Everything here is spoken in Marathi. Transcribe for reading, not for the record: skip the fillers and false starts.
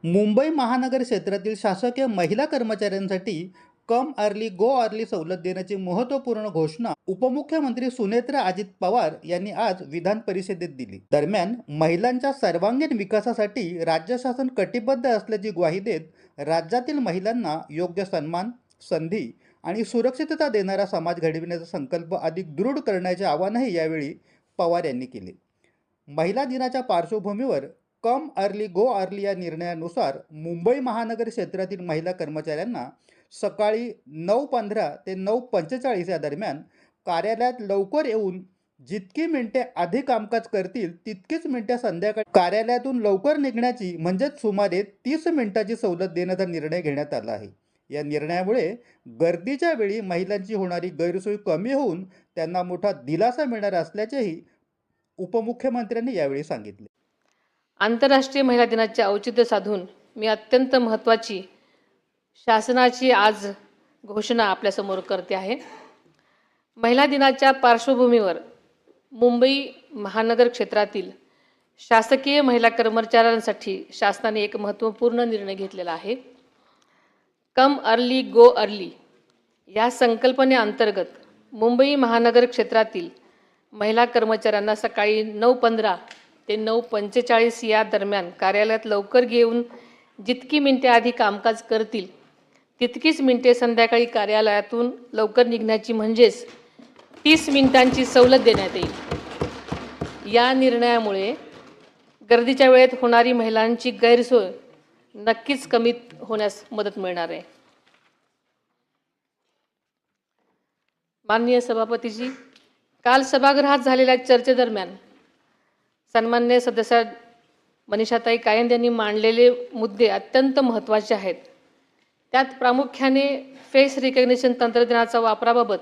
मुंबई महानगर क्षेत्रातील शासकीय महिला कर्मचाऱ्यांसाठी कम अर्ली गो अर्ली सवलत देण्याची महत्त्वपूर्ण घोषणा उपमुख्यमंत्री सुनेत्रा अजित पवार यांनी आज विधान परिषदेत दिली। दरम्यान महिलांच्या सर्वांगीण विकासासाठी राज्य शासन कटिबद्ध असल्याची ग्वाही देत राज्यातील महिलांना योग्य सन्मान, संधी आणि सुरक्षितता देणारा समाज घडविण्याचा संकल्प अधिक दृढ करण्याचे आवाहनही यावेळी पवार यांनी केले। महिला दिनाच्या पार्श्वभूमीवर कम अर्ली गो अर्ली या निर्णयानुसार मुंबई महानगर क्षेत्रातील महिला कर्मचाऱ्यांना सकाळी 9:15 ते 9:45 या दरम्यान कार्यालयात लवकर येऊन जितकी मिनिटे आधी कामकाज करतील तितकीच मिनिटे संध्याकाळी कार्यालयातून लवकर निघण्याची म्हणजेच सुमारे 30 मिनिटाची सवलत देण्याचा निर्णय घेण्यात आला आहे। या निर्णयामुळे गर्दीच्या वेळी महिलांची होणारी गैरसोय कमी होऊन त्यांना मोठा दिलासा मिळणार असल्याचेही उपमुख्यमंत्र्यांनी यावेळी सांगितले। आंतरराष्ट्रीय महिला दिनाचे औचित्य साधून मी अत्यंत महत्त्वाची शासनाची आज घोषणा आपल्यासमोर करते आहे। महिला दिनाच्या पार्श्वभूमीवर मुंबई महानगर क्षेत्रातील शासकीय महिला कर्मचाऱ्यांसाठी शासनाने एक महत्त्वपूर्ण निर्णय घेतलेला आहे। कम अर्ली गो अर्ली या संकल्पनेअंतर्गत मुंबई महानगर क्षेत्रातील महिला कर्मचाऱ्यांना सकाळी 9:15 ते 9:45 या दरम्यान कार्यालयात लवकर येऊन जितकी मिनिटे आधी कामकाज करतील तितकीच मिनिटे संध्याकाळी कार्यालयातून लवकर निघण्याची म्हणजेच 30 मिनिटांची सवलत देण्यात येईल। या निर्णयामुळे गर्दीच्या वेळेत होणारी महिलांची गैरसोय नक्कीच कमी होण्यास मदत मिळणार आहे। माननीय सभापतीजी, काल सभागृहात झालेल्या चर्चेदरम्यान सन्माननीय सदस्य मनीषाताई कायंदे यांनी मांडलेले मुद्दे अत्यंत महत्त्वाचे आहेत। त्यात प्रामुख्याने फेस रिकग्निशन तंत्रज्ञानाच्या वापराबाबत